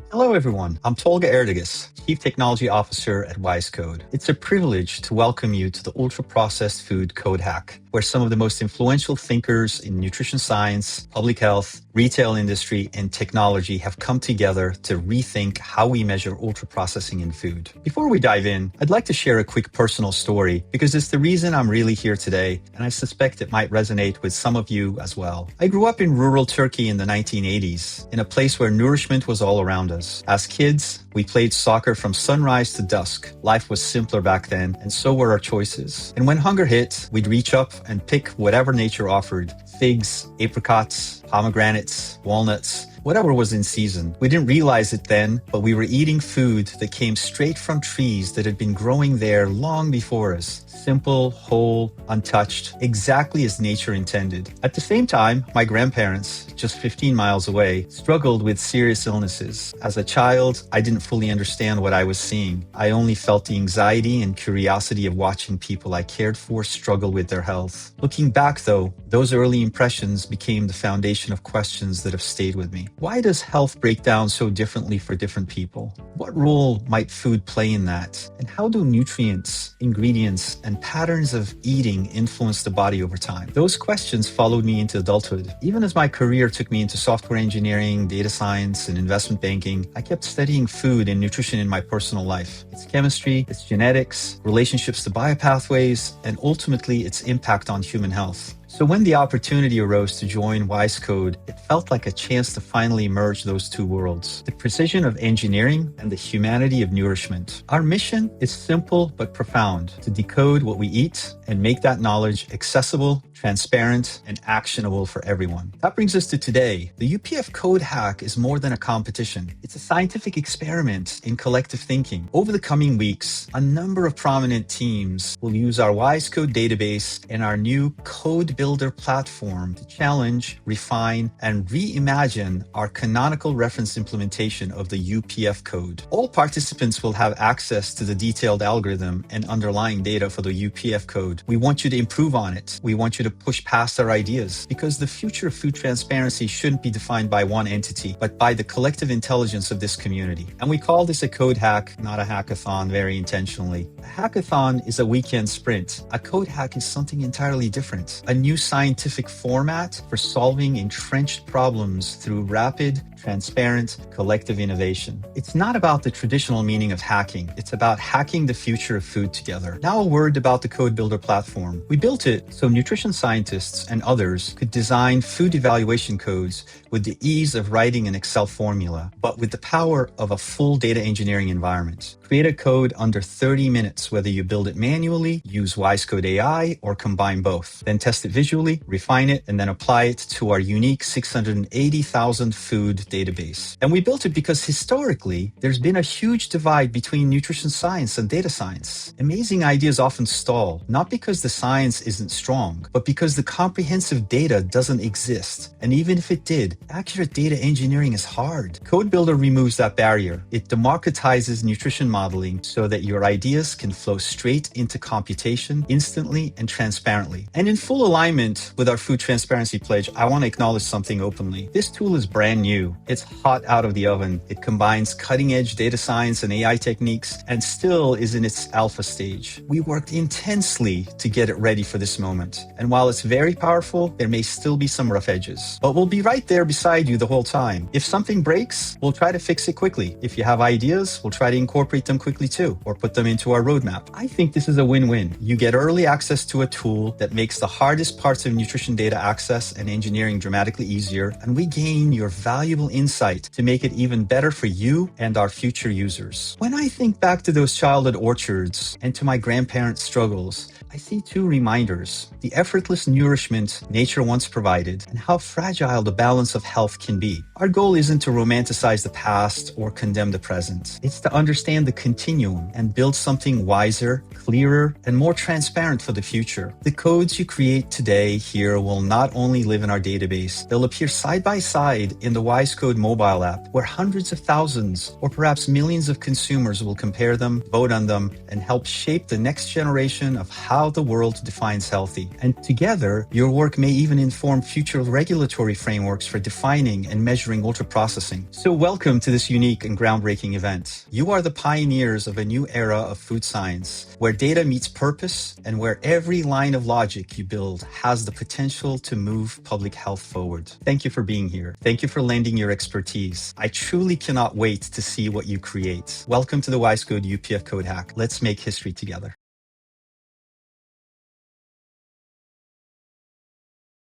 Hello, everyone. I'm Tolga Erdogus, Chief Technology Officer at WISEcode. It's a privilege to welcome you to the ultra-processed food code hack, where some of the most influential thinkers in nutrition science, public health, retail industry, and technology have come together to rethink how we measure ultra-processing in food. Before we dive in, I'd like to share a quick personal story because it's the reason I'm really here today, and I suspect it might resonate with some of you as well. I grew up in rural Turkey in the 1980s, in a place where nourishment was all around us. As kids, we played soccer from sunrise to dusk. Life was simpler back then, and so were our choices. And when hunger hit, we'd reach up and pick whatever nature offered: figs, apricots, pomegranates, walnuts, whatever was in season. We didn't realize it then, but we were eating food that came straight from trees that had been growing there long before us. Simple, whole, untouched, exactly as nature intended. At the same time, my grandparents, just 15 miles away, struggled with serious illnesses. As a child, I didn't fully understand what I was seeing. I only felt the anxiety and curiosity of watching people I cared for struggle with their health. Looking back, though, those early impressions became the foundation of questions that have stayed with me. Why does health break down so differently for different people? What role might food play in that? And how do nutrients, ingredients, and patterns of eating influence the body over time? Those questions followed me into adulthood. Even as my career took me into software engineering, data science, and investment banking, I kept studying food and nutrition in my personal life. Its chemistry, its genetics, relationships to biopathways, and ultimately its impact on human health. So when the opportunity arose to join WISEcode, it felt like a chance to finally merge those two worlds: the precision of engineering and the humanity of nourishment. Our mission is simple but profound: to decode what we eat and make that knowledge accessible, transparent, and actionable for everyone. That brings us to today. The UPF code hack is more than a competition. It's a scientific experiment in collective thinking. Over the coming weeks, a number of prominent teams will use our WISEcode database and our new code builder platform to challenge, refine, and reimagine our canonical reference implementation of the UPF code. All participants will have access to the detailed algorithm and underlying data for the UPF code. We want you to improve on it. We want you to push past our ideas, because the future of food transparency shouldn't be defined by one entity, but by the collective intelligence of this community. And we call this a code hack, not a hackathon, very intentionally. A hackathon is a weekend sprint. A code hack is something entirely different. A new scientific format for solving entrenched problems through rapid, transparent, collective innovation. It's not about the traditional meaning of hacking. It's about hacking the future of food together. Now, a word about the Code Builder platform. We built it so nutrition scientists and others could design food evaluation codes with the ease of writing an Excel formula, but with the power of a full data engineering environment. Create a code under 30 minutes, whether you build it manually, use WISEcode AI, or combine both. Then test it visually, refine it, and then apply it to our unique 680,000 food database. And we built it because historically, there's been a huge divide between nutrition science and data science. Amazing ideas often stall, not because the science isn't strong, but because the comprehensive data doesn't exist. And even if it did, accurate data engineering is hard. Code Builder removes that barrier. It democratizes nutrition modeling so that your ideas can flow straight into computation instantly and transparently. And in full alignment with our food transparency pledge, I want to acknowledge something openly. This tool is brand new. It's hot out of the oven. It combines cutting-edge data science and AI techniques and still is in its alpha stage. We worked intensely to get it ready for this moment. And while it's very powerful, there may still be some rough edges. But we'll be right there beside you the whole time. If something breaks, we'll try to fix it quickly. If you have ideas, we'll try to incorporate them quickly too, or put them into our roadmap. I think this is a win-win. You get early access to a tool that makes the hardest parts of nutrition data access and engineering dramatically easier, and we gain your valuable insight to make it even better for you and our future users. When I think back to those childhood orchards and to my grandparents' struggles, I see two reminders: the effortless nourishment nature once provided and how fragile the balance of health can be. Our goal isn't to romanticize the past or condemn the present. It's to understand the continuum and build something wiser, clearer, and more transparent for the future. The codes you create today today here will not only live in our database, they'll appear side by side in the WISEcode mobile app, where hundreds of thousands or perhaps millions of consumers will compare them, vote on them, and help shape the next generation of how the world defines healthy. And together, your work may even inform future regulatory frameworks for defining and measuring ultra-processing. So welcome to this unique and groundbreaking event. You are the pioneers of a new era of food science, where data meets purpose and where every line of logic you build has the potential to move public health forward. Thank you for being here. Thank you for lending your expertise. I truly cannot wait to see what you create. Welcome to the WISEcode UPF Code Hack. Let's make history together.